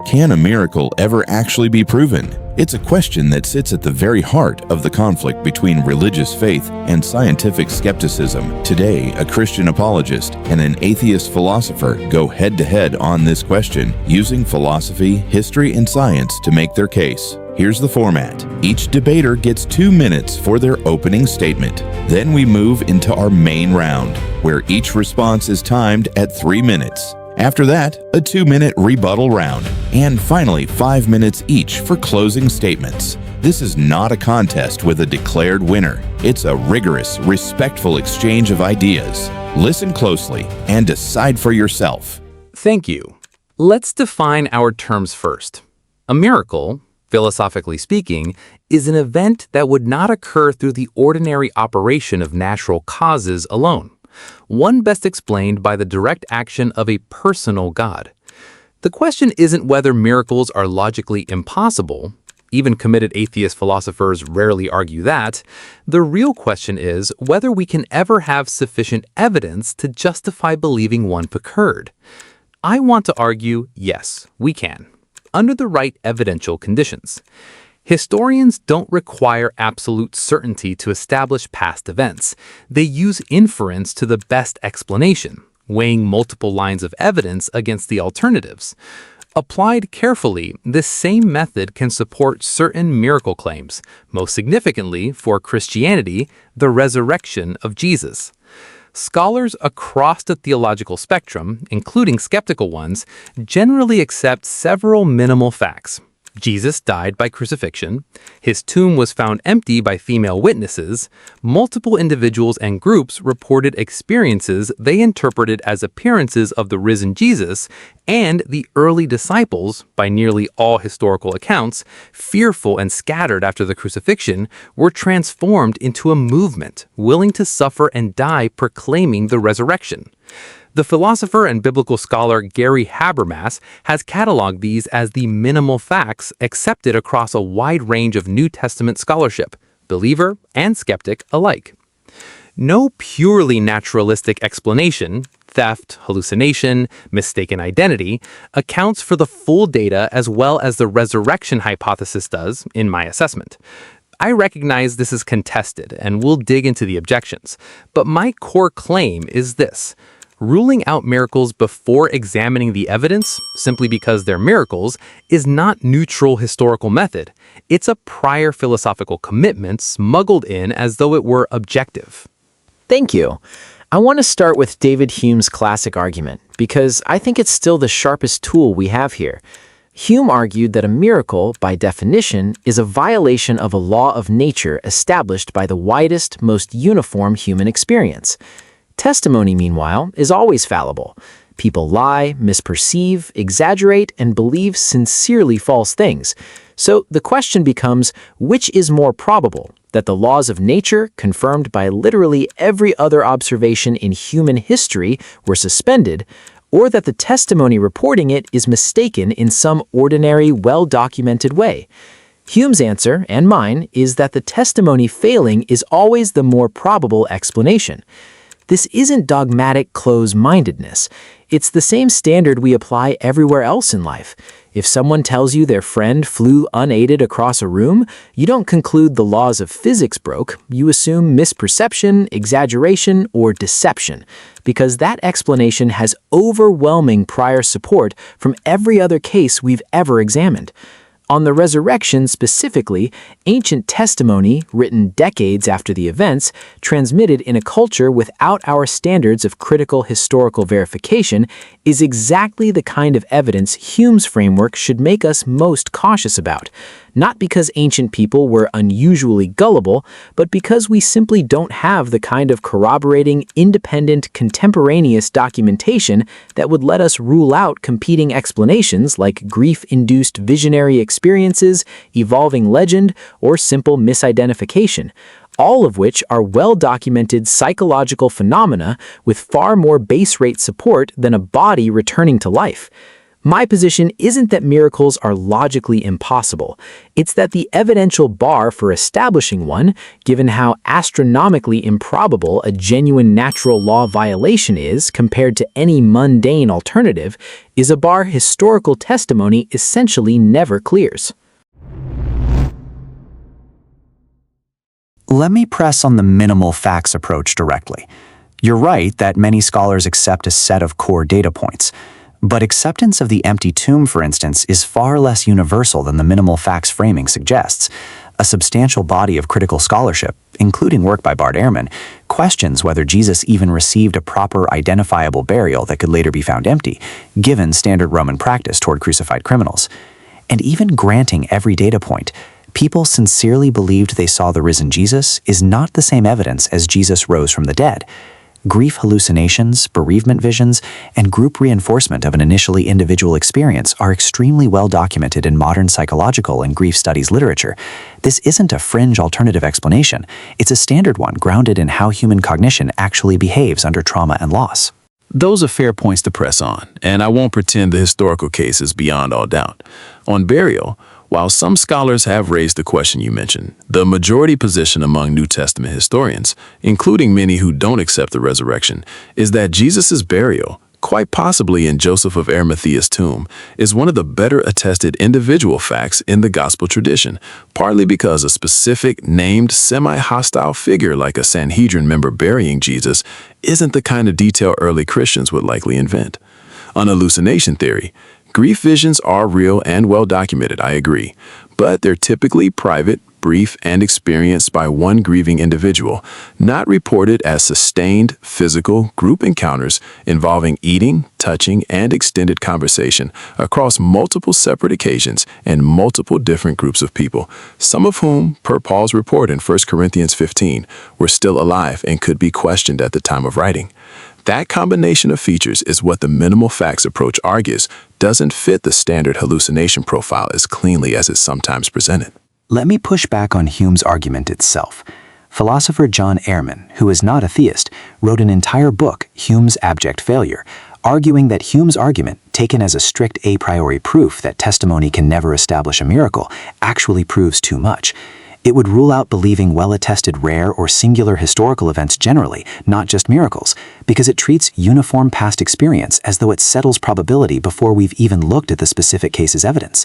Can a miracle ever actually be proven? It's a question that sits at the very heart of the conflict between religious faith and scientific skepticism. Today, a Christian apologist and an atheist philosopher go head-to-head on this question, using philosophy, history, and science to make their case. Here's the format. Each debater gets 2 minutes for their opening statement. Then we move into our main round, where each response is timed at 3 minutes. After that, a 2-minute rebuttal round, and finally 5 minutes each for closing statements. This is not a contest with a declared winner. It's a rigorous, respectful exchange of ideas. Listen closely and decide for yourself. Thank you. Let's define our terms first. A miracle, philosophically speaking, is an event that would not occur through the ordinary operation of natural causes alone. One best explained by the direct action of a personal God. The question isn't whether miracles are logically impossible. Even committed atheist philosophers rarely argue that. The real question is whether we can ever have sufficient evidence to justify believing one occurred. I want to argue, yes, we can, under the right evidential conditions. Historians don't require absolute certainty to establish past events. They use inference to the best explanation, weighing multiple lines of evidence against the alternatives. Applied carefully, this same method can support certain miracle claims, most significantly for Christianity, the resurrection of Jesus. Scholars across the theological spectrum, including skeptical ones, generally accept several minimal facts. Jesus died by crucifixion, his tomb was found empty by female witnesses, multiple individuals and groups reported experiences they interpreted as appearances of the risen Jesus, and the early disciples, by nearly all historical accounts, fearful and scattered after the crucifixion, were transformed into a movement willing to suffer and die proclaiming the resurrection. The philosopher and biblical scholar Gary Habermas has cataloged these as the minimal facts accepted across a wide range of New Testament scholarship, believer and skeptic alike. No purely naturalistic explanation, theft, hallucination, mistaken identity, accounts for the full data as well as the resurrection hypothesis does, in my assessment. I recognize this is contested, and we'll dig into the objections, but my core claim is this. Ruling out miracles before examining the evidence, simply because they're miracles, is not neutral historical method. It's a prior philosophical commitment smuggled in as though it were objective. Thank you. I want to start with David Hume's classic argument, because I think it's still the sharpest tool we have here. Hume argued that a miracle, by definition, is a violation of a law of nature established by the widest, most uniform human experience. Testimony, meanwhile, is always fallible. People lie, misperceive, exaggerate, and believe sincerely false things. So the question becomes, which is more probable, that the laws of nature, confirmed by literally every other observation in human history, were suspended, or that the testimony reporting it is mistaken in some ordinary, well-documented way? Hume's answer, and mine, is that the testimony failing is always the more probable explanation. This isn't dogmatic close-mindedness. It's the same standard we apply everywhere else in life. If someone tells you their friend flew unaided across a room, you don't conclude the laws of physics broke. You assume misperception, exaggeration, or deception, because that explanation has overwhelming prior support from every other case we've ever examined. On the resurrection specifically, ancient testimony, written decades after the events, transmitted in a culture without our standards of critical historical verification, is exactly the kind of evidence Hume's framework should make us most cautious about. Not because ancient people were unusually gullible, but because we simply don't have the kind of corroborating, independent, contemporaneous documentation that would let us rule out competing explanations like grief-induced visionary experiences, evolving legend, or simple misidentification, all of which are well-documented psychological phenomena with far more base rate support than a body returning to life. My position isn't that miracles are logically impossible. It's that the evidential bar for establishing one, given how astronomically improbable a genuine natural law violation is compared to any mundane alternative, is a bar historical testimony essentially never clears. Let me press on the minimal facts approach directly. You're right that many scholars accept a set of core data points. But acceptance of the empty tomb, for instance, is far less universal than the minimal facts framing suggests. A substantial body of critical scholarship, including work by Bart Ehrman, questions whether Jesus even received a proper identifiable burial that could later be found empty, given standard Roman practice toward crucified criminals. And even granting every data point, people sincerely believed they saw the risen Jesus is not the same evidence as Jesus rose from the dead. Grief hallucinations, bereavement visions, and group reinforcement of an initially individual experience are extremely well documented in modern psychological and grief studies literature. This isn't a fringe alternative explanation. It's a standard one grounded in how human cognition actually behaves under trauma and loss. Those are fair points to press on, and I won't pretend the historical case is beyond all doubt. On burial, while some scholars have raised the question you mentioned, the majority position among New Testament historians, including many who don't accept the resurrection, is that Jesus' burial, quite possibly in Joseph of Arimathea's tomb, is one of the better attested individual facts in the gospel tradition, partly because a specific named semi-hostile figure like a Sanhedrin member burying Jesus isn't the kind of detail early Christians would likely invent. On hallucination theory, grief visions are real and well documented, I agree, but they're typically private, brief, and experienced by one grieving individual, not reported as sustained physical group encounters involving eating, touching, and extended conversation across multiple separate occasions and multiple different groups of people, some of whom, per Paul's report in 1 Corinthians 15, were still alive and could be questioned at the time of writing. That combination of features is what the minimal facts approach argues doesn't fit the standard hallucination profile as cleanly as it's sometimes presented. Let me push back on Hume's argument itself. Philosopher John Ehrman, who is not a theist, wrote an entire book, Hume's Abject Failure, arguing that Hume's argument, taken as a strict a priori proof that testimony can never establish a miracle, actually proves too much. It would rule out believing well-attested rare or singular historical events generally, not just miracles, because it treats uniform past experience as though it settles probability before we've even looked at the specific case's evidence.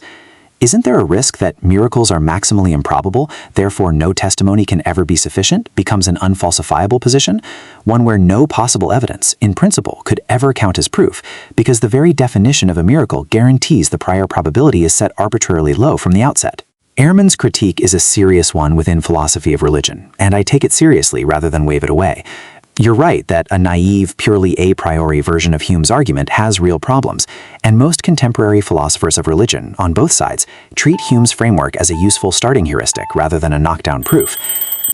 Isn't there a risk that miracles are maximally improbable, therefore no testimony can ever be sufficient, becomes an unfalsifiable position? One where no possible evidence, in principle, could ever count as proof, because the very definition of a miracle guarantees the prior probability is set arbitrarily low from the outset. Ehrman's critique is a serious one within philosophy of religion, and I take it seriously rather than wave it away. You're right that a naive, purely a priori version of Hume's argument has real problems, and most contemporary philosophers of religion, on both sides, treat Hume's framework as a useful starting heuristic rather than a knockdown proof.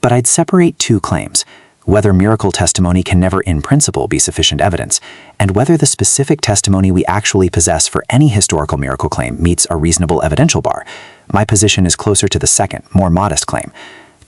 But I'd separate two claims: whether miracle testimony can never in principle be sufficient evidence, and whether the specific testimony we actually possess for any historical miracle claim meets a reasonable evidential bar. My position is closer to the second, more modest claim.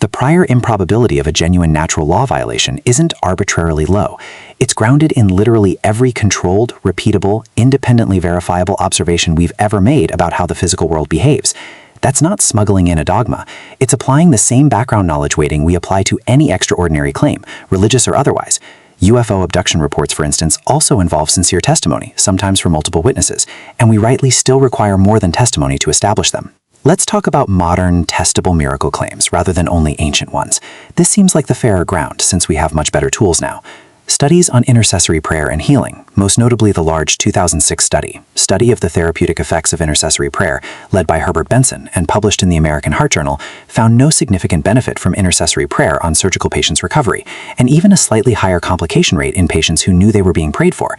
The prior improbability of a genuine natural law violation isn't arbitrarily low. It's grounded in literally every controlled, repeatable, independently verifiable observation we've ever made about how the physical world behaves. That's not smuggling in a dogma. It's applying the same background knowledge weighting we apply to any extraordinary claim, religious or otherwise. UFO abduction reports, for instance, also involve sincere testimony, sometimes from multiple witnesses, and we rightly still require more than testimony to establish them. Let's talk about modern, testable miracle claims rather than only ancient ones. This seems like the fairer ground since we have much better tools now. Studies on intercessory prayer and healing, most notably the large 2006 study of the therapeutic effects of intercessory prayer, led by Herbert Benson and published in the American Heart Journal, found no significant benefit from intercessory prayer on surgical patients' recovery, and even a slightly higher complication rate in patients who knew they were being prayed for.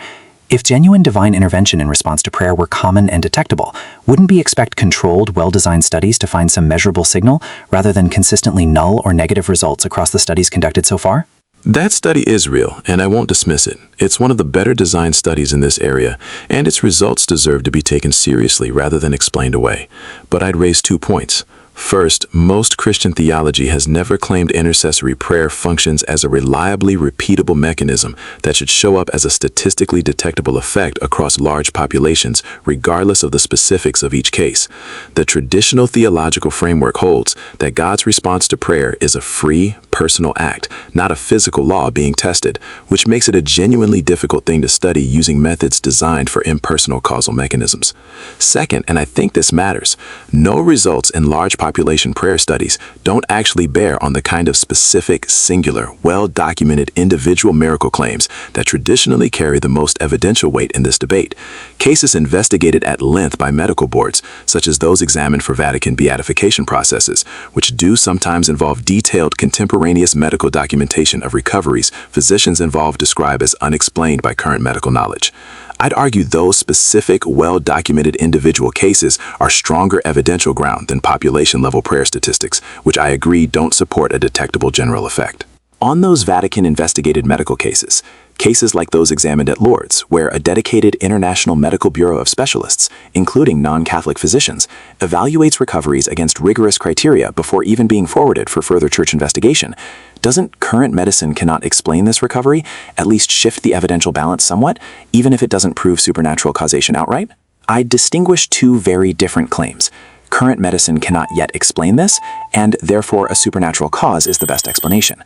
If genuine divine intervention in response to prayer were common and detectable, wouldn't we expect controlled, well-designed studies to find some measurable signal, rather than consistently null or negative results across the studies conducted so far? That study is real, and I won't dismiss it. It's one of the better designed studies in this area, and its results deserve to be taken seriously rather than explained away. But I'd raise 2 points. First, most Christian theology has never claimed intercessory prayer functions as a reliably repeatable mechanism that should show up as a statistically detectable effect across large populations, regardless of the specifics of each case. The traditional theological framework holds that God's response to prayer is a free, personal act, not a physical law being tested, which makes it a genuinely difficult thing to study using methods designed for impersonal causal mechanisms. Second, and I think this matters, no results in large population prayer studies don't actually bear on the kind of specific, singular, well-documented individual miracle claims that traditionally carry the most evidential weight in this debate. Cases investigated at length by medical boards, such as those examined for Vatican beatification processes, which do sometimes involve detailed contemporaneous medical documentation of recoveries physicians involved describe as unexplained by current medical knowledge. I'd argue those specific, well-documented individual cases are stronger evidential ground than population-level prayer statistics, which I agree don't support a detectable general effect. On those Vatican-investigated medical cases, cases like those examined at Lourdes, where a dedicated International Medical Bureau of specialists, including non-Catholic physicians, evaluates recoveries against rigorous criteria before even being forwarded for further church investigation, doesn't current medicine cannot explain this recovery at least shift the evidential balance somewhat, even if it doesn't prove supernatural causation outright? I'd distinguish two very different claims. Current medicine cannot yet explain this, and therefore a supernatural cause is the best explanation.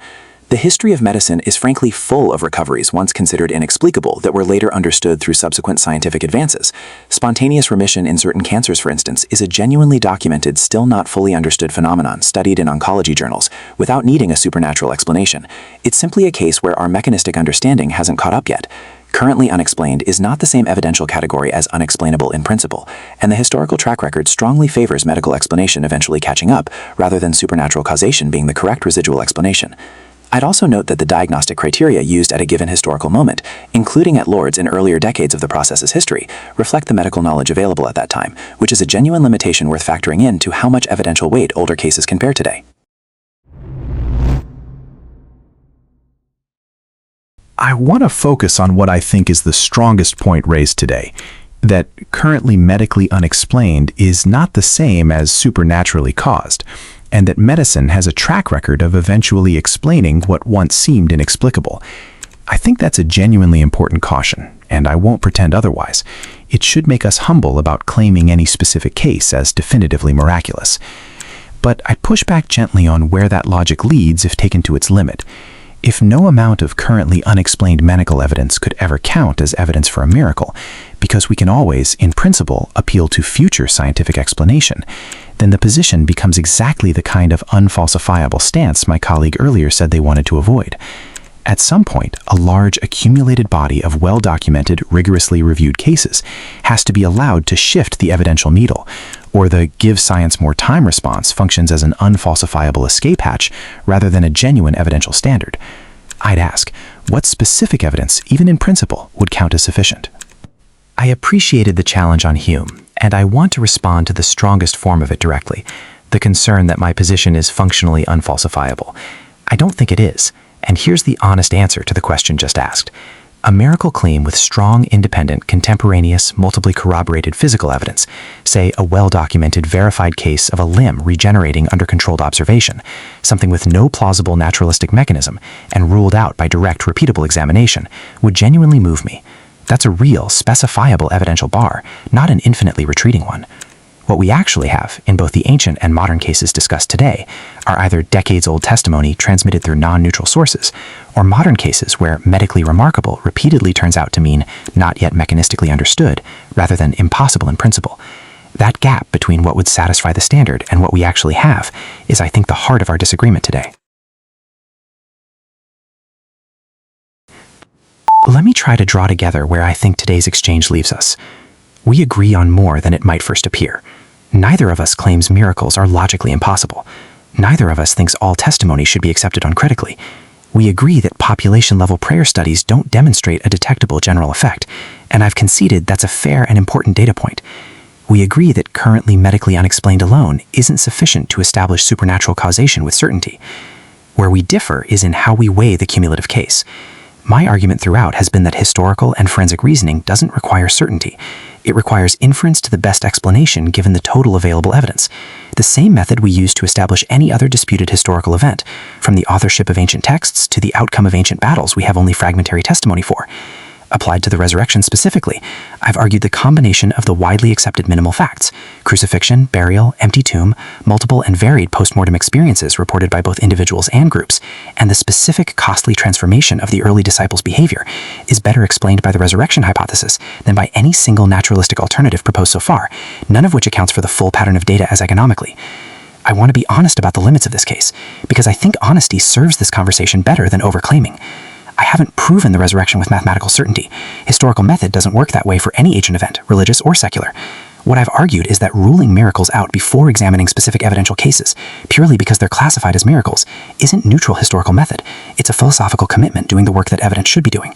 The history of medicine is frankly full of recoveries once considered inexplicable that were later understood through subsequent scientific advances. Spontaneous remission in certain cancers, for instance, is a genuinely documented, still not fully understood phenomenon studied in oncology journals without needing a supernatural explanation. It's simply a case where our mechanistic understanding hasn't caught up yet. Currently unexplained is not the same evidential category as unexplainable in principle, and the historical track record strongly favors medical explanation eventually catching up, rather than supernatural causation being the correct residual explanation. I'd also note that the diagnostic criteria used at a given historical moment, including at Lourdes in earlier decades of the process's history, reflect the medical knowledge available at that time, which is a genuine limitation worth factoring in to how much evidential weight older cases can bear today. I want to focus on what I think is the strongest point raised today, that currently medically unexplained is not the same as supernaturally caused, and that medicine has a track record of eventually explaining what once seemed inexplicable. I think that's a genuinely important caution, and I won't pretend otherwise. It should make us humble about claiming any specific case as definitively miraculous. But I push back gently on where that logic leads if taken to its limit. If no amount of currently unexplained medical evidence could ever count as evidence for a miracle, because we can always, in principle, appeal to future scientific explanation, then the position becomes exactly the kind of unfalsifiable stance my colleague earlier said they wanted to avoid. At some point, a large accumulated body of well-documented, rigorously reviewed cases has to be allowed to shift the evidential needle, or the give science more time response functions as an unfalsifiable escape hatch rather than a genuine evidential standard. I'd ask, what specific evidence, even in principle, would count as sufficient? I appreciated the challenge on Hume, and I want to respond to the strongest form of it directly, the concern that my position is functionally unfalsifiable. I don't think it is, and here's the honest answer to the question just asked. A miracle claim with strong, independent, contemporaneous, multiply corroborated physical evidence, say a well-documented, verified case of a limb regenerating under controlled observation, something with no plausible naturalistic mechanism and ruled out by direct, repeatable examination, would genuinely move me. That's a real, specifiable evidential bar, not an infinitely retreating one. What we actually have, in both the ancient and modern cases discussed today, are either decades-old testimony transmitted through non-neutral sources, or modern cases where medically remarkable repeatedly turns out to mean not yet mechanistically understood, rather than impossible in principle. That gap between what would satisfy the standard and what we actually have is, I think, the heart of our disagreement today. Let me try to draw together where I think today's exchange leaves us. We agree on more than it might first appear. Neither of us claims miracles are logically impossible. Neither of us thinks all testimony should be accepted uncritically. We agree that population-level prayer studies don't demonstrate a detectable general effect, and I've conceded that's a fair and important data point. We agree that currently medically unexplained alone isn't sufficient to establish supernatural causation with certainty. Where we differ is in how we weigh the cumulative case. My argument throughout has been that historical and forensic reasoning doesn't require certainty. It requires inference to the best explanation given the total available evidence. the same method we use to establish any other disputed historical event. From the authorship of ancient texts to the outcome of ancient battles we have only fragmentary testimony for. Applied to the resurrection specifically, I've argued the combination of the widely accepted minimal facts, crucifixion, burial, empty tomb, multiple and varied postmortem experiences reported by both individuals and groups, and the specific costly transformation of the early disciples' behavior is better explained by the resurrection hypothesis than by any single naturalistic alternative proposed so far, none of which accounts for the full pattern of data as economically. I want to be honest about the limits of this case, because I think honesty serves this conversation better than overclaiming. I haven't proven the resurrection with mathematical certainty. Historical method doesn't work that way for any ancient event, religious or secular. What I've argued is that ruling miracles out before examining specific evidential cases, purely because they're classified as miracles, isn't neutral historical method. It's a philosophical commitment doing the work that evidence should be doing.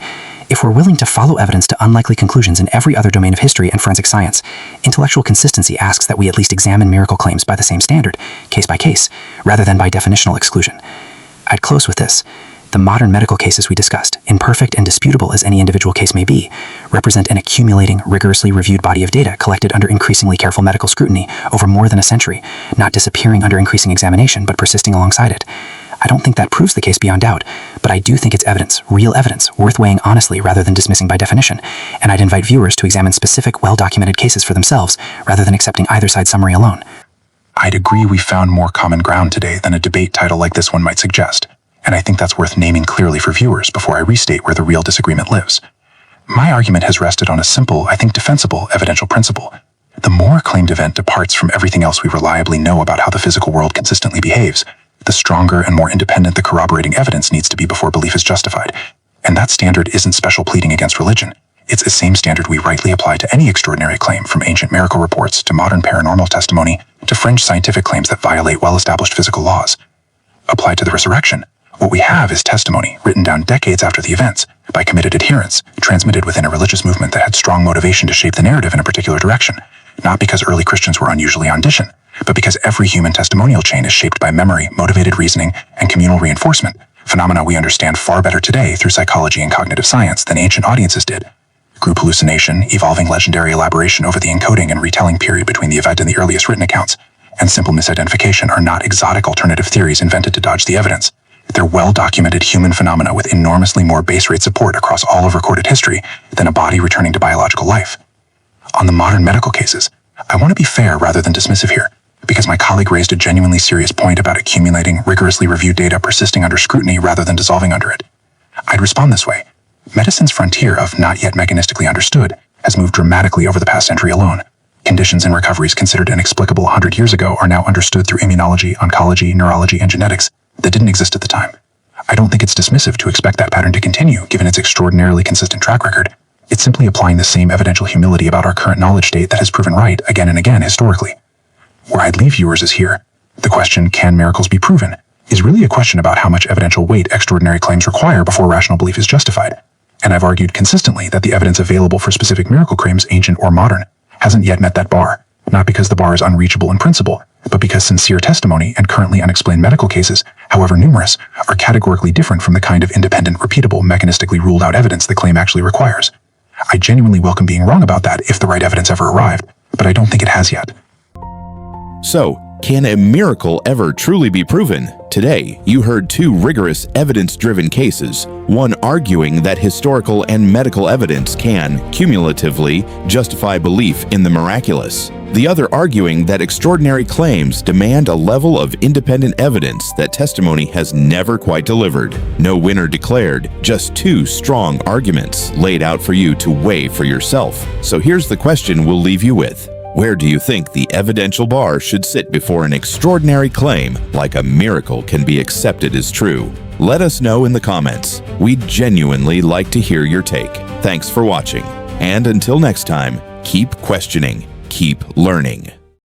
If we're willing to follow evidence to unlikely conclusions in every other domain of history and forensic science, intellectual consistency asks that we at least examine miracle claims by the same standard, case by case, rather than by definitional exclusion. I'd close with this. The modern medical cases we discussed, imperfect and disputable as any individual case may be, represent an accumulating, rigorously reviewed body of data collected under increasingly careful medical scrutiny over more than a century, not disappearing under increasing examination but persisting alongside it. I don't think that proves the case beyond doubt, but I do think it's evidence, real evidence, worth weighing honestly rather than dismissing by definition, and I'd invite viewers to examine specific, well-documented cases for themselves rather than accepting either side's summary alone. I'd agree we found more common ground today than a debate title like this one might suggest. And I think that's worth naming clearly for viewers before I restate where the real disagreement lives. My argument has rested on a simple, I think defensible, evidential principle. The more a claimed event departs from everything else we reliably know about how the physical world consistently behaves, the stronger and more independent the corroborating evidence needs to be before belief is justified. And that standard isn't special pleading against religion. It's the same standard we rightly apply to any extraordinary claim, from ancient miracle reports to modern paranormal testimony to fringe scientific claims that violate well-established physical laws. Applied to the resurrection, what we have is testimony written down decades after the events by committed adherents, transmitted within a religious movement that had strong motivation to shape the narrative in a particular direction, not because early Christians were unusually audition, but because every human testimonial chain is shaped by memory, motivated reasoning, and communal reinforcement, phenomena we understand far better today through psychology and cognitive science than ancient audiences did. Group hallucination, evolving legendary elaboration over the encoding and retelling period between the event and the earliest written accounts, and simple misidentification are not exotic alternative theories invented to dodge the evidence. They're well-documented human phenomena with enormously more base-rate support across all of recorded history than a body returning to biological life. On the modern medical cases, I want to be fair rather than dismissive here, because my colleague raised a genuinely serious point about accumulating, rigorously reviewed data persisting under scrutiny rather than dissolving under it. I'd respond this way. Medicine's frontier of not yet mechanistically understood has moved dramatically over the past century alone. Conditions and recoveries considered inexplicable 100 years ago are now understood through immunology, oncology, neurology, and genetics that didn't exist at the time. I don't think it's dismissive to expect that pattern to continue, given its extraordinarily consistent track record. It's simply applying the same evidential humility about our current knowledge state that has proven right again and again historically. Where I'd leave viewers is here. The question, can miracles be proven, is really a question about how much evidential weight extraordinary claims require before rational belief is justified. And I've argued consistently that the evidence available for specific miracle claims, ancient or modern, hasn't yet met that bar, not because the bar is unreachable in principle, but because sincere testimony and currently unexplained medical cases, however numerous, are categorically different from the kind of independent, repeatable, mechanistically ruled out evidence the claim actually requires. I genuinely welcome being wrong about that if the right evidence ever arrived, but I don't think it has yet. So, can a miracle ever truly be proven? Today, you heard two rigorous, evidence-driven cases, one arguing that historical and medical evidence can, cumulatively, justify belief in the miraculous, the other arguing that extraordinary claims demand a level of independent evidence that testimony has never quite delivered. No winner declared, just two strong arguments laid out for you to weigh for yourself. So here's the question we'll leave you with. Where do you think the evidential bar should sit before an extraordinary claim like a miracle can be accepted as true? Let us know in the comments. We'd genuinely like to hear your take. Thanks for watching. And until next time, keep questioning, keep learning.